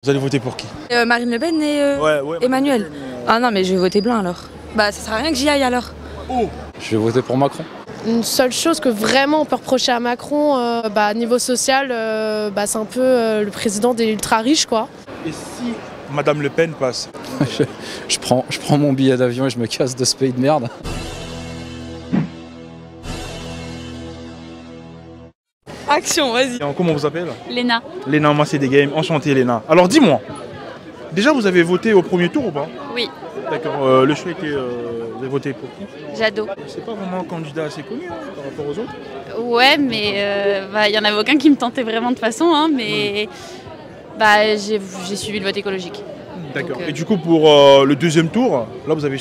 Vous allez voter pour qui? Marine Le Pen et Emmanuel. Ah non, mais je vais voter blanc alors. Bah ça sert à rien que j'y aille alors. Oh. Je vais voter pour Macron. Une seule chose que vraiment on peut reprocher à Macron, niveau social, c'est un peu le président des ultra riches quoi. Et si Madame Le Pen passe? je prends mon billet d'avion et je me casse de ce pays de merde. Action, vas-y. Comment on vous appelle? Léna. Léna, moi c'est des games. Enchanté Léna. Alors dis-moi, déjà vous avez voté au premier tour ou pas? Oui. D'accord, le choix était... vous avez voté pour qui? Jadot. C'est pas vraiment un candidat assez connu par rapport aux autres? Ouais, mais il y en avait aucun qui me tentait vraiment de toute façon, hein, mais j'ai suivi le vote écologique. D'accord. Et du coup pour le deuxième tour, là vous avez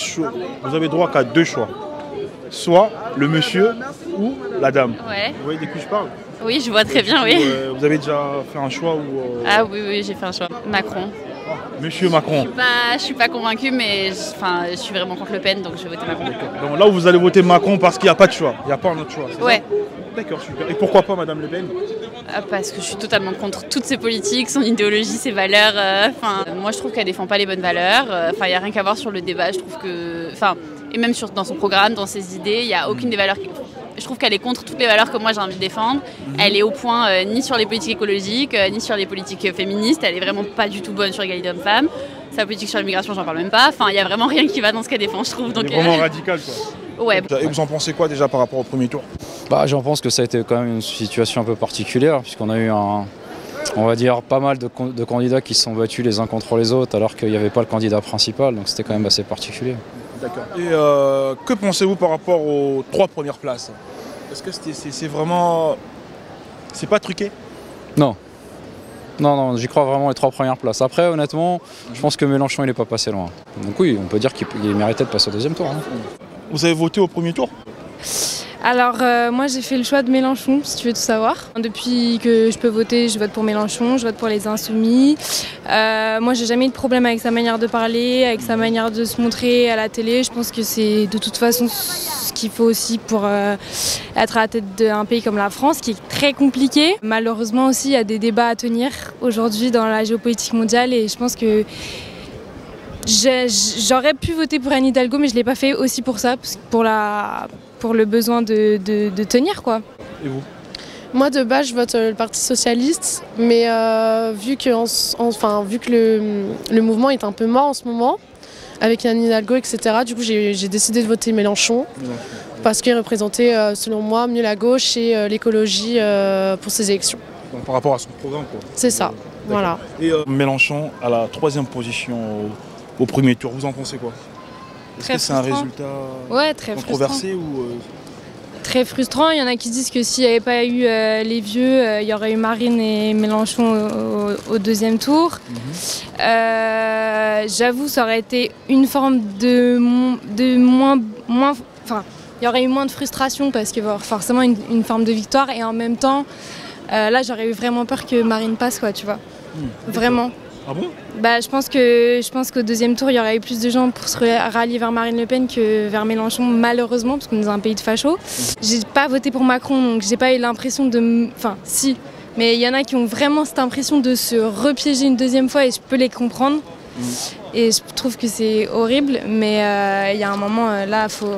droit qu'à deux choix. Soit le monsieur ou la dame. Ouais. Vous voyez de qui je parle? Oui, je vois très bien, oui. Vous avez déjà fait un choix ou Ah oui, j'ai fait un choix. Macron. Monsieur Macron. Je suis pas convaincue, mais je suis vraiment contre Le Pen, donc je vais voter Macron. Donc là où vous allez voter Macron parce qu'il n'y a pas de choix. Il n'y a pas un autre choix. Ouais. D'accord, super. Et pourquoi pas Madame Le Pen? Parce que je suis totalement contre toutes ses politiques, son idéologie, ses valeurs. Moi, je trouve qu'elle défend pas les bonnes valeurs. Il n'y a rien qu'à voir sur le débat. Je trouve que, et même dans son programme, dans ses idées, il n'y a aucune des valeurs. Je trouve qu'elle est contre toutes les valeurs que moi j'ai envie de défendre. Elle est au point ni sur les politiques écologiques, ni sur les politiques féministes. Elle est vraiment pas du tout bonne sur l'égalité hommes-femmes. Sa politique sur l'immigration, j'en parle même pas. Il y a vraiment rien qui va dans ce qu'elle défend, je trouve. Donc, vraiment radical, quoi. Ouais. Et vous en pensez quoi déjà par rapport au premier tour? J'en pense que ça a été quand même une situation un peu particulière, puisqu'on a eu on va dire pas mal de candidats qui se sont battus les uns contre les autres, alors qu'il n'y avait pas le candidat principal, donc c'était quand même assez particulier. D'accord. Et que pensez-vous par rapport aux 3 premières places? Est-ce que c'est vraiment... C'est pas truqué? Non. Non, j'y crois vraiment les 3 premières places. Après, honnêtement, je pense que Mélenchon, il n'est pas passé loin. Donc oui, on peut dire qu'il méritait de passer au deuxième tour. Hein. Vous avez voté au premier tour? Alors moi j'ai fait le choix de Mélenchon, si tu veux tout savoir. Depuis que je peux voter, je vote pour Mélenchon, je vote pour les Insoumis. Moi j'ai jamais eu de problème avec sa manière de parler, avec sa manière de se montrer à la télé. Je pense que c'est de toute façon ce qu'il faut aussi pour être à la tête d'un pays comme la France, qui est très compliqué. Malheureusement aussi il y a des débats à tenir aujourd'hui dans la géopolitique mondiale et je pense que j'aurais pu voter pour Anne Hidalgo mais je ne l'ai pas fait aussi pour ça, pour le besoin de tenir quoi. Et vous? Moi de base je vote le Parti Socialiste, mais vu que le mouvement est un peu mort en ce moment, avec Anne Hidalgo, etc., du coup j'ai décidé de voter Mélenchon, parce qu'il représentait selon moi mieux la gauche et l'écologie pour ces élections. Donc par rapport à son programme quoi. C'est ça, voilà. Et Mélenchon à la 3e position au premier tour, vous en pensez quoi? Est-ce que c'est un résultat très controversé ou Très frustrant. Il y en a qui disent que s'il n'y avait pas eu les vieux, il y aurait eu Marine et Mélenchon au deuxième tour. J'avoue, ça aurait été une forme de moins... il y aurait eu moins de frustration parce qu'il va y avoir forcément une forme de victoire. Et en même temps, là, j'aurais eu vraiment peur que Marine passe, quoi, tu vois. Vraiment. Ah bon? Je pense qu'au deuxième tour, il y aurait eu plus de gens pour se rallier vers Marine Le Pen que vers Mélenchon, malheureusement, parce qu'on est dans un pays de fachos. J'ai pas voté pour Macron, donc j'ai pas eu l'impression de... Enfin, si, mais il y en a qui ont vraiment cette impression de se repiéger une deuxième fois et je peux les comprendre. Et je trouve que c'est horrible, mais il y a un moment, là, il faut...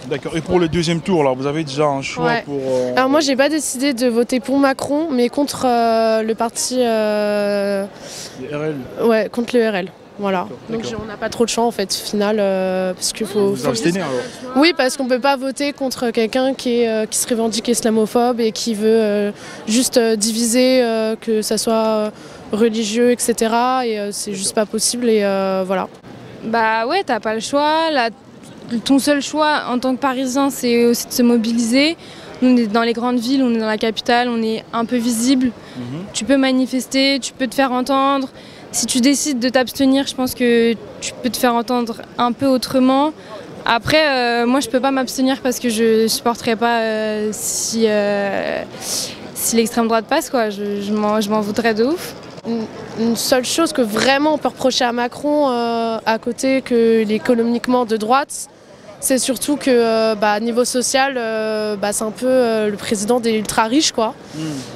D'accord. Et pour le deuxième tour, là, vous avez déjà un choix pour... Alors moi, j'ai pas décidé de voter pour Macron, mais contre le parti... RL. Ouais, contre le RL. Voilà. Donc D'accord. on n'a pas trop de choix en fait, au final, parce qu'il faut... Vous abstenez alors? Oui, parce qu'on peut pas voter contre quelqu'un qui se revendique islamophobe et qui veut juste diviser, que ça soit religieux, etc. Et c'est juste pas possible et voilà. Bah ouais, t'as pas le choix. Ton seul choix en tant que Parisien, c'est aussi de se mobiliser. Nous, on est dans les grandes villes, on est dans la capitale, on est un peu visible. Tu peux manifester, tu peux te faire entendre. Si tu décides de t'abstenir, je pense que tu peux te faire entendre un peu autrement. Après, moi, je peux pas m'abstenir parce que je supporterai pas si l'extrême droite passe, quoi. Je m'en voudrais de ouf. Une seule chose que vraiment on peut reprocher à Macron, à côté que l'économiquement de droite, c'est surtout que niveau social, c'est un peu le président des ultra riches quoi.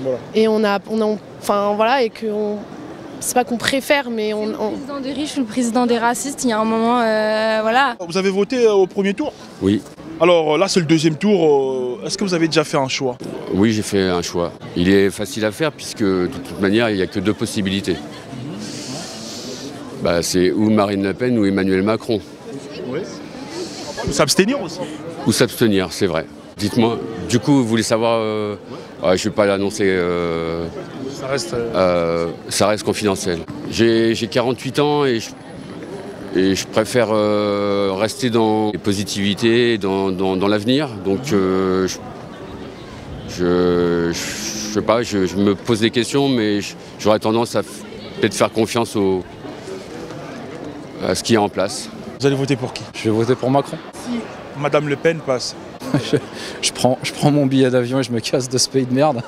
Voilà. Et on enfin voilà, et que c'est pas qu'on préfère, mais Le président des riches ou le président des racistes, il y a un moment, voilà. Vous avez voté au premier tour? Oui. Alors là, c'est le deuxième tour. Est-ce que vous avez déjà fait un choix? Oui, j'ai fait un choix. Il est facile à faire puisque de toute manière, il n'y a que deux possibilités. Bah, c'est ou Marine Le Pen ou Emmanuel Macron. Oui. Ou s'abstenir aussi. Ou s'abstenir, c'est vrai. Dites-moi, du coup, vous voulez savoir... je ne vais pas l'annoncer, ça reste confidentiel. J'ai 48 ans et je préfère rester dans les positivités, dans l'avenir. Donc je sais pas, je me pose des questions, mais j'aurais tendance à peut-être faire confiance à ce qui est en place. Vous allez voter pour qui? Je vais voter pour Macron. Si Madame Le Pen passe. je prends mon billet d'avion et je me casse de ce pays de merde.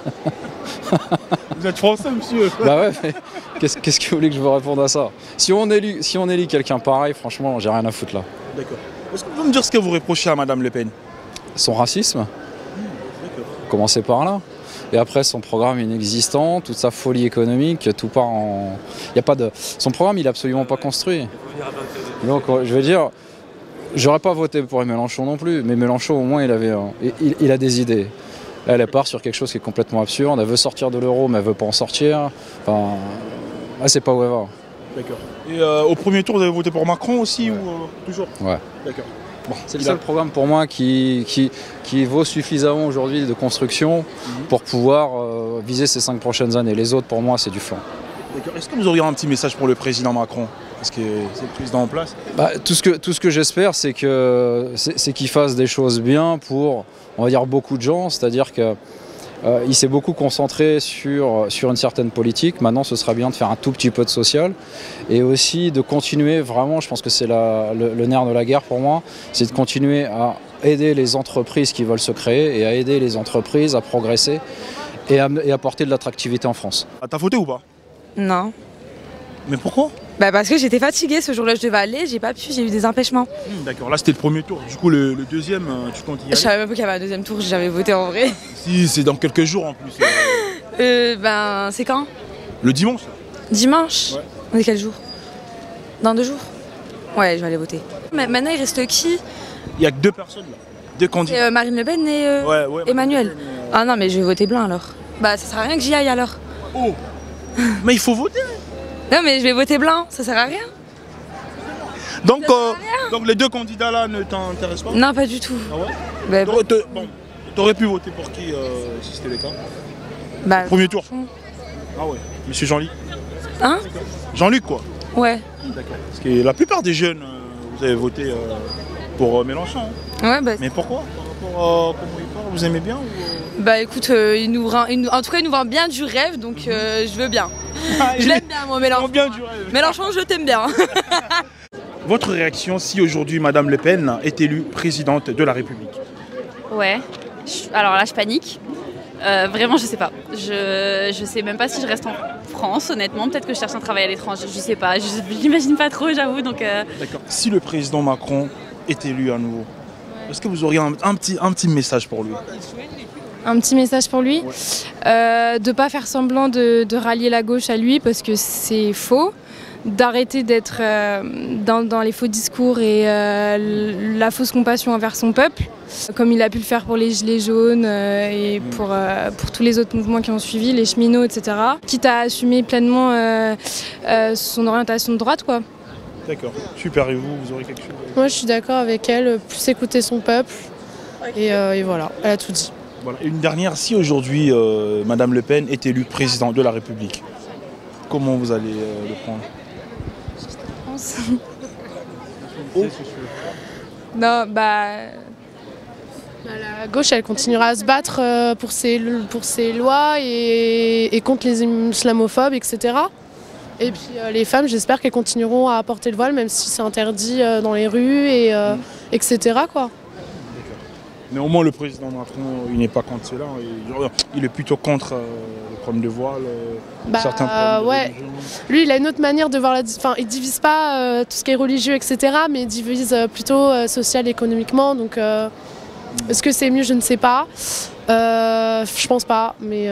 Vous êtes français, monsieur? Bah ouais, mais qu'est-ce que vous voulez que je vous réponde à ça? Si on élit quelqu'un pareil, franchement, j'ai rien à foutre là. D'accord. Est-ce que vous pouvez me dire ce que vous reprochez à Madame Le Pen? Son racisme, D'accord. commencer par là. Et après, son programme inexistant, toute sa folie économique, tout part en... Il y a pas de... Son programme, il est absolument pas construit. Donc, je veux dire, j'aurais pas voté pour Mélenchon non plus, mais Mélenchon, au moins, il a des idées. Là, elle part sur quelque chose qui est complètement absurde. Elle veut sortir de l'euro, mais elle veut pas en sortir. Enfin, là, c'est pas où elle va. D'accord. Et au premier tour, vous avez voté pour Macron aussi ou toujours? Ouais. D'accord. Bon, c'est le seul programme pour moi qui vaut suffisamment aujourd'hui de construction pour pouvoir viser ces 5 prochaines années. Les autres, pour moi, c'est du flanc. D'accord. Est-ce que vous auriez un petit message pour le président Macron? Parce que c'est le président en place. Tout ce que j'espère, c'est qu'il fasse des choses bien pour, on va dire, beaucoup de gens. C'est-à-dire que il s'est beaucoup concentré sur une certaine politique. Maintenant, ce serait bien de faire un tout petit peu de social et aussi de continuer vraiment, je pense que c'est le nerf de la guerre pour moi, c'est de continuer à aider les entreprises qui veulent se créer et à aider les entreprises à progresser et à apporter de l'attractivité en France. T'as voté ou pas? Non. Mais pourquoi? Parce que j'étais fatiguée ce jour-là, je devais aller, j'ai pas pu, j'ai eu des empêchements. D'accord, là c'était le premier tour. Du coup, le deuxième, tu comptes y aller? Je savais même pas qu'il y avait un deuxième tour, j'ai jamais voté en vrai. Si, c'est dans quelques jours en plus. C'est quand? Le dimanche. Dimanche? Ouais. On est quel jour? Dans 2 jours? Ouais, je vais aller voter. Mais maintenant, il reste qui? Il y a que 2 personnes là. 2 candidats. Marine Le Pen et ouais, Emmanuel. Ah non, mais je vais voter blanc alors. Ça sert à rien que j'y aille alors. Oh. Mais il faut voter. Non, mais je vais voter blanc, ça sert à rien. Donc les 2 candidats là ne t'intéressent pas? Non, pas du tout. Ah ouais? T'aurais pu voter pour qui si c'était le cas? Premier tour. Ah ouais, monsieur Jean-Luc. Hein? Jean-Luc quoi? Ouais. D'accord. Parce que la plupart des jeunes, vous avez voté pour Mélenchon. Hein? Ouais, Mais pourquoi? Par rapport à comment il parle, vous aimez bien ou... Écoute, en tout cas il nous vend bien du rêve, donc je veux bien. Je l'aime bien moi, Mélenchon. Bien du rêve. Mélenchon, je t'aime bien. Votre réaction si aujourd'hui Madame Le Pen est élue présidente de la République? Ouais. Alors là, je panique. Vraiment, je sais pas. Je sais même pas si je reste en France, honnêtement. Peut-être que je cherche un travail à l'étranger. Je sais pas. Je l'imagine pas trop, j'avoue. Donc. D'accord. Si le président Macron est élu à nouveau, est-ce que vous auriez un petit message pour lui? Un petit message pour lui, de ne pas faire semblant de rallier la gauche à lui parce que c'est faux, d'arrêter d'être dans les faux discours et la fausse compassion envers son peuple, comme il a pu le faire pour les Gilets jaunes et pour tous les autres mouvements qui ont suivi, les cheminots, etc. Quitte à assumer pleinement son orientation de droite, quoi. D'accord, super, et vous aurez quelque chose? Moi je suis d'accord avec elle, plus écouter son peuple et voilà, elle a tout dit. Voilà. Une dernière, si aujourd'hui Madame Le Pen est élue présidente de la République, comment vous allez le prendre? Non, La gauche, elle continuera à se battre pour ses lois et contre les islamophobes, etc. Et puis les femmes, j'espère qu'elles continueront à porter le voile, même si c'est interdit dans les rues, etc. quoi. Mais au moins le président Macron, il n'est pas contre cela, il est plutôt contre le problème de voile, certains problèmes de religion. Lui, il a une autre manière de voir il divise pas tout ce qui est religieux, etc. Mais il divise plutôt social et économiquement, donc Est-ce que c'est mieux? Je ne sais pas. Je pense pas, mais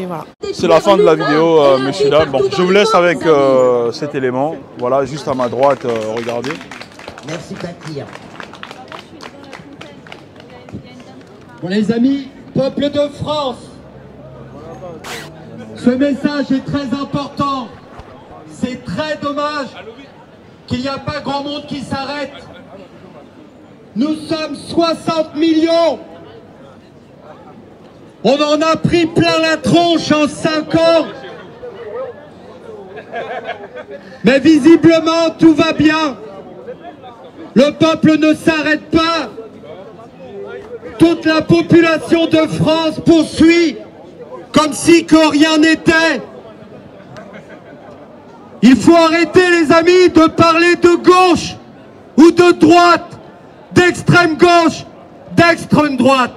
voilà. C'est la fin de la vidéo, messieurs, dames. Bon, je vous laisse avec cet élément. Voilà, juste à ma droite, regardez. Merci Bakir. Bon les amis, peuple de France, ce message est très important. C'est très dommage qu'il n'y a pas grand monde qui s'arrête. Nous sommes 60 millions. On en a pris plein la tronche en 5 ans. Mais visiblement, tout va bien. Le peuple ne s'arrête pas. Toute la population de France poursuit comme si que rien n'était. Il faut arrêter, les amis, de parler de gauche ou de droite, d'extrême gauche, d'extrême droite.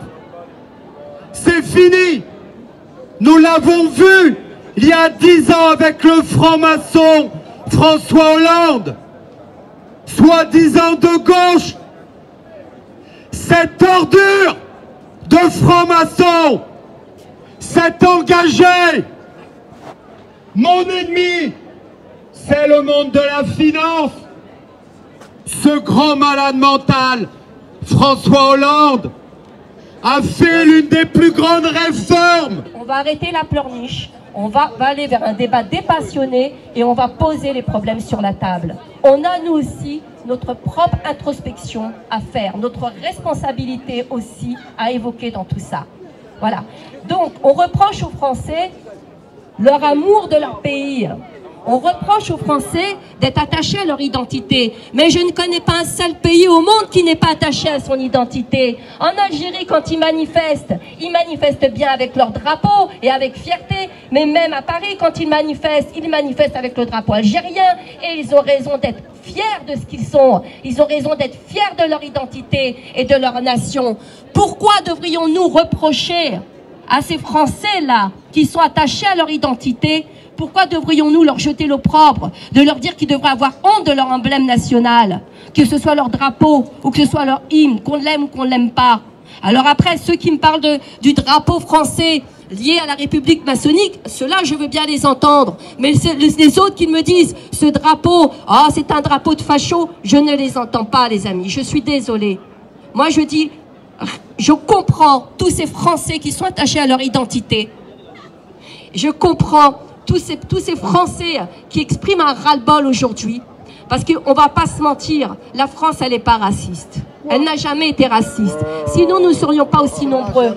C'est fini. Nous l'avons vu il y a 10 ans avec le franc-maçon François Hollande, soi-disant de gauche. Cette ordure de franc-maçon s'est engagée. Mon ennemi, c'est le monde de la finance. Ce grand malade mental, François Hollande, a fait l'une des plus grandes réformes. On va arrêter la pleurniche, on va aller vers un débat dépassionné et on va poser les problèmes sur la table. On a nous aussi notre propre introspection à faire, notre responsabilité aussi à évoquer dans tout ça. Voilà. Donc, on reproche aux Français leur amour de leur pays. On reproche aux Français d'être attachés à leur identité. Mais je ne connais pas un seul pays au monde qui n'est pas attaché à son identité. En Algérie, quand ils manifestent bien avec leur drapeau et avec fierté. Mais même à Paris, quand ils manifestent avec le drapeau algérien. Et ils ont raison d'être fiers de ce qu'ils sont. Ils ont raison d'être fiers de leur identité et de leur nation. Pourquoi devrions-nous reprocher à ces Français-là qui sont attachés à leur identité? Pourquoi devrions-nous leur jeter l'opprobre, de leur dire qu'ils devraient avoir honte de leur emblème national, que ce soit leur drapeau ou que ce soit leur hymne, qu'on l'aime ou qu'on ne l'aime pas? Alors après, ceux qui me parlent du drapeau français lié à la République maçonnique, ceux-là, je veux bien les entendre. Mais les autres qui me disent, ce drapeau, oh, c'est un drapeau de facho, je ne les entends pas, les amis. Je suis désolée. Moi, je dis, je comprends tous ces Français qui sont attachés à leur identité. Je comprends tous ces Français qui expriment un ras-le-bol aujourd'hui. Parce qu'on ne va pas se mentir, la France, elle n'est pas raciste. Elle n'a jamais été raciste. Sinon, nous ne serions pas aussi nombreux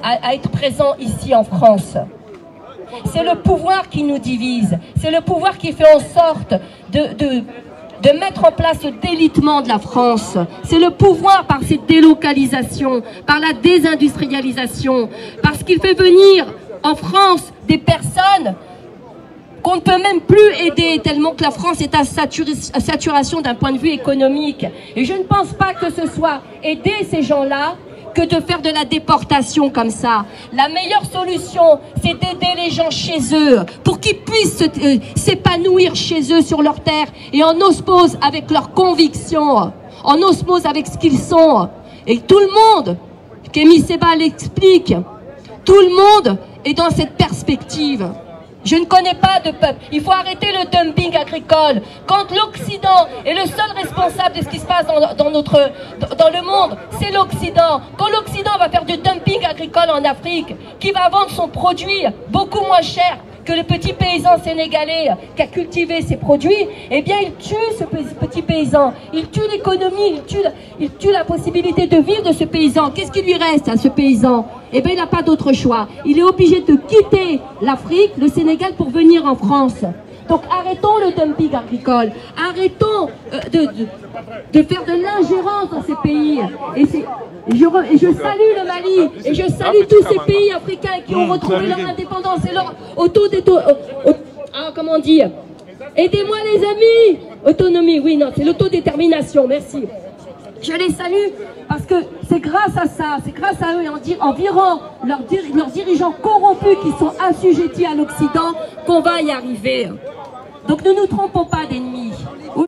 à être présents ici en France. C'est le pouvoir qui nous divise. C'est le pouvoir qui fait en sorte de mettre en place le délitement de la France. C'est le pouvoir par cette délocalisation, par la désindustrialisation, parce qu'il fait venir en France des personnes qu'on ne peut même plus aider tellement que la France est à saturation d'un point de vue économique. Et je ne pense pas que ce soit aider ces gens-là que de faire de la déportation comme ça. La meilleure solution, c'est d'aider les gens chez eux pour qu'ils puissent s'épanouir chez eux sur leur terre et en osmose avec leurs convictions, en osmose avec ce qu'ils sont. Et tout le monde, Kémy Séba l'explique, tout le monde est dans cette perspective. Je ne connais pas de peuple. Il faut arrêter le dumping agricole. Quand l'Occident est le seul responsable de ce qui se passe dans le monde, c'est l'Occident. Quand l'Occident va faire du dumping agricole en Afrique, qui va vendre son produit beaucoup moins cher que le petit paysan sénégalais qui a cultivé ses produits, eh bien il tue ce petit paysan, il tue l'économie, il tue la possibilité de vivre de ce paysan. Qu'est-ce qui lui reste à ce paysan? Eh bien il n'a pas d'autre choix. Il est obligé de quitter l'Afrique, le Sénégal, pour venir en France. Donc arrêtons le dumping agricole, arrêtons de faire de l'ingérence dans ces pays. Et je salue le Mali, et je salue tous ces pays africains qui ont retrouvé leur indépendance et leur comment dire, aidez-moi les amis, autonomie, oui, non, c'est l'autodétermination, merci. Je les salue parce que c'est grâce à ça, c'est grâce à eux et en virant leurs dirigeants corrompus qui sont assujettis à l'Occident qu'on va y arriver. Donc ne nous trompons pas d'ennemis.